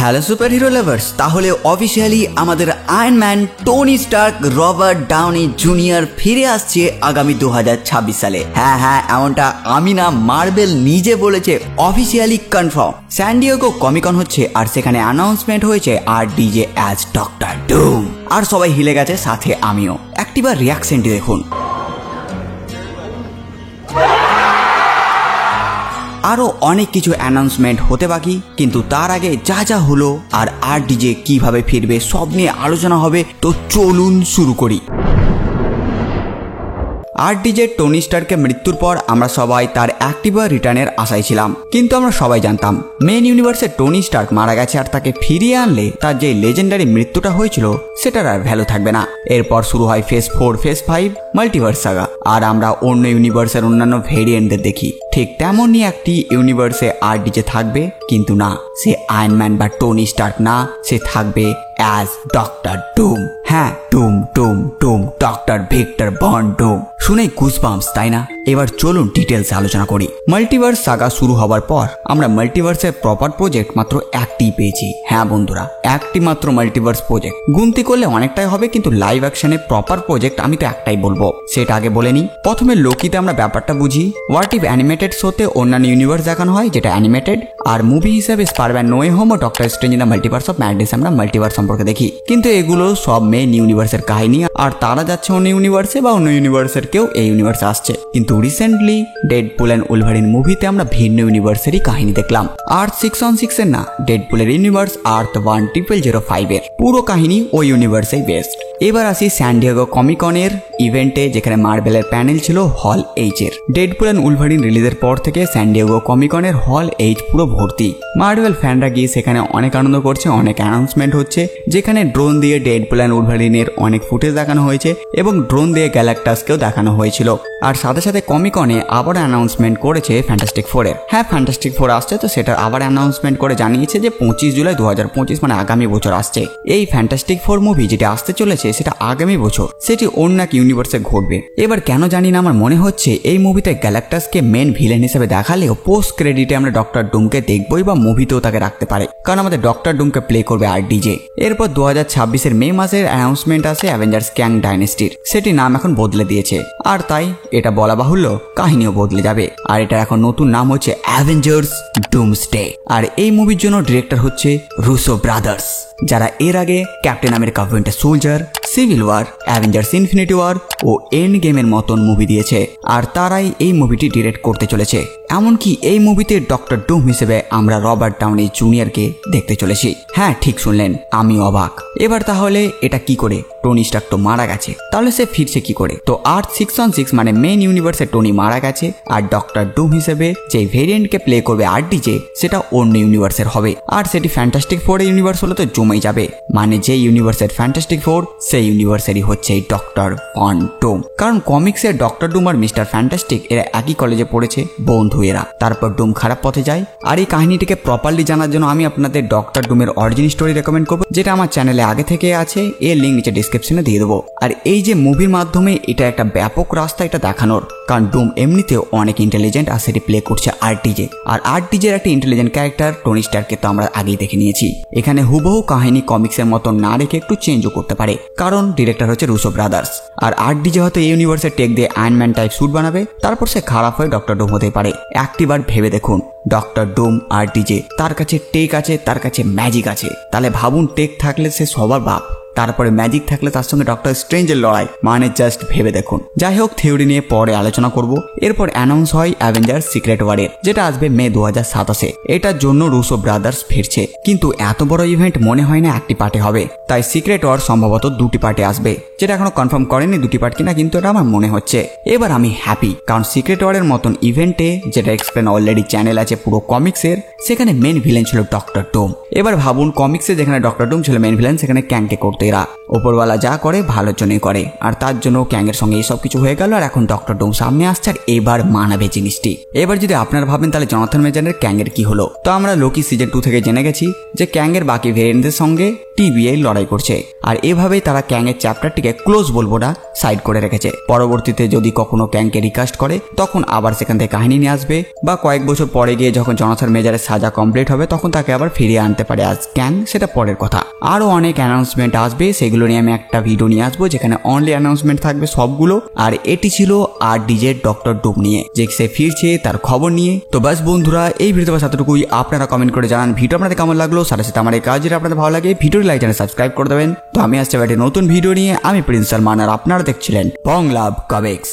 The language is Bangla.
হ্যালো সুপার হিরো লাভার্স, তাহলে অফিসিয়ালি আমাদের Iron Man Tony Stark Robert Downey Junior ফিরে আসছে আগামী 2026 সালে। হ্যাঁ, এমনটা আমি না, মার্বেল নিজে বলেছে, অফিসিয়ালি কনফার্ম। স্যান ডিয়েগো কমিকন হচ্ছে আর সেখানে অ্যানাউন্সমেন্ট হয়েছে RDJ অ্যাজ ডক্টর ডুম। আর সবাই হিলে গেছে, সাথে আমিও। একটিবার রিয়াকশনটি দেখুন। আরো অনেক কিছু অ্যানাউন্সমেন্ট হতে বাকি, কিন্তু তার আগে যা হলো আর RDJ কিভাবে ফিরবে সব নিয়ে আলোচনা হবে। তো চলুন শুরু করি। RDJ টনি স্টার্কের মৃত্যুর পর আমরা সবাই তার একটিবার রিটার্নের আশায় ছিলাম, কিন্তু আমরা সবাই জানতাম মেন ইউনিভার্সে টনি স্টার্ক মারা গেছে, আর তাকে ফিরিয়ে আনলে তার যে লেজেন্ডারি মৃত্যুটা হয়েছিল সেটার আর ভ্যালু থাকবে না। এরপর শুরু হয় ফেজ 4, ফেজ 5 মাল্টিভার্স সাগা, আর আমরা অন্য ইউনিভার্সের অন্যান্য ভেরিয়েন্টদের দেখি। ঠিক তেমনই একটি ইউনিভার্সে RDJ থাকবে, কিন্তু না, সে আয়রন ম্যান বা টনি স্টার্ক না, সে থাকবে অ্যাজ ডক্টর ডুম। হ্যাঁ, ডুম, ডক্টর ভিক্টর ভন ডুম। শুনে গুজবাম্পস, তাই না? এবার চলুন ডিটেলসে আলোচনা করি। মাল্টিভার্স সাগা শুরু হবার পর আমরা মাল্টিভার্সের প্রপার প্রজেক্ট মাত্র একটি পেয়েছি। হ্যাঁ বন্ধুরা, একটি মাত্র মাল্টিভার্স প্রজেক্ট। গুনতি করলে অনেকটাই হবে, কিন্তু লাইভ অ্যাকশনে প্রপার প্রজেক্ট আমি তো একটাই বলবো, সেটা আগে বলে নিই। প্রথমে লোকিতে আমরা ব্যাপারটা বুঝি। হোয়াট ইফ অ্যানিমেটেড শোতে অন্যান্য ইউনিভার্স দেখানো হয়, যেটা অ্যানিমেটেড, আর মুভি হিসেবে স্পাইডার-ম্যান নো ওয়ে হোম ও Doctor Strange in the Multiverse of Madness আমরা মাল্টিভার্স সম্পর্কে দেখি। কিন্তু এগুলো সব মেন ইউনিভার্সের কাহিনী, আর তারা যাচ্ছে অন্য ইউনিভার্সে বা অন্য ইউনিভার্সের কেউ এই ইউনিভার্সে আসছে। কিন্তু রিসেন্টলি ডেডপুল এন্ড উলভারিন মুভিতে আমরা ভিন্ন ইউনিভার্সেরই কাহিনী দেখলাম। আর্থ 616 এর না, ডেডপুলের ইউনিভার্স আর্থ 1005 এর পুরো কাহিনী ওই ইউনিভার্সেই বেস্ট। এবার আসি স্যান ডিয়েগো কমিকনের ইভেন্টে, যেখানে মার্বেলের প্যানেল ছিল হল H এর। ডেডপুল এন্ড উলভারিন রিলিজের পর থেকে স্যান ডিয়েগো কমিকনের হল H পুরো ভর্তি। মার্বেল ফ্যানরা গিয়ে সেখানে অনেক আনন্দ করছে, অনেক অ্যানাউন্সমেন্ট হচ্ছে, যেখানে ড্রোন দিয়ে ডেডপুল এন্ড উলভারিনের অনেক ফুটেজ দেখানো হয়েছে এবং ড্রোন দিয়ে গ্যালাক্টাসকেও দেখানো হয়েছিল। আর সাথে সাথে কমিকনে আবার অ্যানাউন্সমেন্ট করেছে ফ্যান্টাস্টিক 4 এর। হ্যাঁ, ফ্যান্টাস্টিক 4 আসছে, তো সেটার আবার অ্যানাউন্সমেন্ট করে জানিয়েছে যে 25 জুলাই 2025 মানে আগামী বছর আসছে। এই ফ্যান্টাস্টিক 4 মুভি যেটা আসতে চলেছে সেটা আগামী বছর, সেটি অন্য এক ইউনিভার্সে ঘটবে। এবার কেন জানি না, আমার মনে হচ্ছে এই মুভিতে গ্যালাক্টাসকে মেন ভিলেন হিসেবে দেখালেও পোস্ট ক্রেডিটে আমরা ডক্টর ডুমকে দেখবই, বা মুভিতেও তাকে রাখতে পারে, কারণ আমাদের ডক্টর ডুমকে প্লে করবে RDJ। এরপর 2026 মে মাসের অ্যানাউন্সমেন্ট আসে অ্যাভেঞ্জার্স ক্যাং ডাইনেস্টির। সেটি নাম এখন বদলে দিয়েছে, আর তাই এটা বলা বাহুল্য কাহিনীও বদলে যাবে। আর এটা এখন নতুন নাম হচ্ছে অ্যাভেঞ্জার্স ডুমসডে। আর এই মুভির জন্য ডিরেক্টর হচ্ছে রুসো ব্রাদার্স, যারা এর আগে Captain America Winter Soldier, Civil War, Avengers Infinity War ও এন্ড গেমের মতন মুভি দিয়েছে, আর তারাই এই মুভিটি ডিরেক্ট করতে চলেছে। এমনকি এই মুভিতে ডক্টর ডুম হিসেবে আমরা রবার্ট ডাউনি জুনিয়রকে দেখতে চলেছি। হ্যাঁ, ঠিক শুনলেন, আমি অবাক। এবার তাহলে এটা কি করে? টনি স্টার্ক তো মারা গেছে, তাহলে সে ফিরছে কি করে? তো আর্থ 616 মানে মেন ইউনিভার্সে টনি মারা গেছে, আর ডক্টর ডুম হিসেবে যে ভেরিয়েন্টকে প্লে করবে RDJ সেটা অন্য ইউনিভার্সের হবে। আর সেটি ফ্যান্টাস্টিক 4 ইউনিভার্স হলে তো জমেই যাবে, মানে যে ইউনিভার্সের ফ্যান্টাস্টিক 4 সেই ইউনিভার্সেরই হচ্ছে এই ডক্টর ভন ডুম। কারণ কমিক্সের ডক্টর ডুম আর মিস্টার ফ্যান্টাস্টিক এরা একই কলেজে পড়েছে, বন্ধু এরা। তারপর ডুম খারাপ পথে যায়। আর এই কাহিনীটিকে প্রপারলি জানার জন্য আমি আপনাদের ডক্টর ডুমের অরিজিন স্টোরি রেকমেন্ড করবো, যেটা আমার চ্যানেলে আগে থেকে আছে, এর লিঙ্ক নিচে ডিসক্রিপশনে দিয়ে দেবো। আর এই যে মুভির মাধ্যমে এটা একটা ব্যাপক রাস্তা এটা দেখানোর, কারণ ডুম এমনিতেও অনেক ইন্টেলিজেন্ট, আর সেটি প্লে করছে RDJ। আর RDJ এর একটা ইন্টেলিজেন্ট ক্যারেক্টার টনি স্টার্ককে তো আমরা আগেই দেখে নিয়েছি। এখানে হুবহু কাহিনী কমিক্সের মতো না রেখে একটু চেঞ্জও করতে পারে, কারণ ডিরেক্টর হচ্ছে রুসো ব্রাদার্স। আর RDJ হয়তো এই ইউনিভার্সে টেক দিয়ে আয়রন ম্যান টাইপ স্যুট বানাবে, তারপর সে খারাপ হয়ে ডক্টর ডুম হতে পারে। একটিবার ভেবে দেখুন, ডক্টর ডুম RDJ, তার কাছে টেক আছে, তার কাছে ম্যাজিক আছে। তাহলে ভাবুন, টেক থাকলে সে সবার বাপ, তারপরে ম্যাজিক থাকলে তার সঙ্গে ডক্টর স্ট্রেঞ্জের লড়াই, মানে জাস্ট ভেবে দেখুন। যাই হোক, থিওরি নিয়ে পরে আলোচনা করব। এরপর অ্যানাউন্স হয় অ্যাভেঞ্জার্স সিক্রেট ওয়ারের, যেটা আসবে মে 2027। এটার জন্য রুসো ব্রাদার্স ফিরছে, কিন্তু এত বড় ইভেন্ট মনে হয় না একটি পার্টে হবে, তাই সিক্রেট ওয়ার সম্ভবত 2টি পার্টে আসবে, যেটা এখনো কনফার্ম করেনি 2টি পার্ট কিনা, কিন্তু এটা আমার মনে হচ্ছে। এবার আমি হ্যাপি, কারণ সিক্রেট ওয়ারের মতন ইভেন্টে, যেটা এক্সপ্লেন অলরেডি চ্যানেল আছে পুরো কমিক্সের, সেখানে মেন ভিলেন ছিল ডক্টর ডুম। এবার ভাবুন, কমিক্সে যেখানে ডক্টর ডুম ছিল মেন ভিলেন, সেখানে ক্যাংকে করতে এরা। ওপরওয়ালা যা করে ভালোর জন্যই করে, আর তার জন্য ক্যাংয়ের সঙ্গে এইসব কিছু হয়ে গেল, আর এখন ডক্টর ডুম সামনে আসছে, আর এবার মানাবে জিনিসটি। এবার যদি আপনারা ভাবেন তাহলে জনাথন মেজরের ক্যাংয়ের কি হলো, তো আমরা লোকি সিজন 2 থেকে জেনে গেছি যে ক্যাংয়ের বাকি ভেরিয়েন্টদের সঙ্গে TVA লড়াই করছে। আর এভাবেই তারা ক্যাংয়ের চ্যাপ্টারটিকে ক্লোজ বলবো না, সাইড করে রেখেছে। পরবর্তীতে যদি কখনো ক্যাংকে রিকাস্ট করে তখন আবার সেখান থেকে কাহিনী নিয়ে আসবে, বা কয়েক বছর পরে গিয়ে যখন জনাথন মেজরের সাজা কমপ্লিট হবে তখন তাকে আবার ফিরিয়ে আনতে পারে আজ ক্যাং, সেটা পরের কথা। আরো অনেক অ্যানাউন্সমেন্ট আসবে, সেগুলো নিয়ে আমি একটা ভিডিও নিয়ে আসবো যেখানে অনলি অ্যানাউন্সমেন্ট থাকবে সবগুলো। আর এটি ছিল RDJ ডক্টর ডুম নিয়ে, যে সে ফিরছে তার খবর নিয়ে। তো বাস বন্ধুরা, এই ভিডিওতে বাস এতটুকুই। আপনারা কমেন্ট করে জানান ভিডিও আপনাদের কেমন লাগলো, সাথে সাথে আমার এই কাজ যেটা আপনাদের ভালো লাগে ভিডিওটি লাইক চ্যানেল সাবস্ক্রাইব করে দেবেন। তো আমি আসছে একটা নতুন ভিডিও নিয়ে, আমি প্রিন্স সালমান, আর আপনারা দেখছিলেন বং লাভ কমিক্স।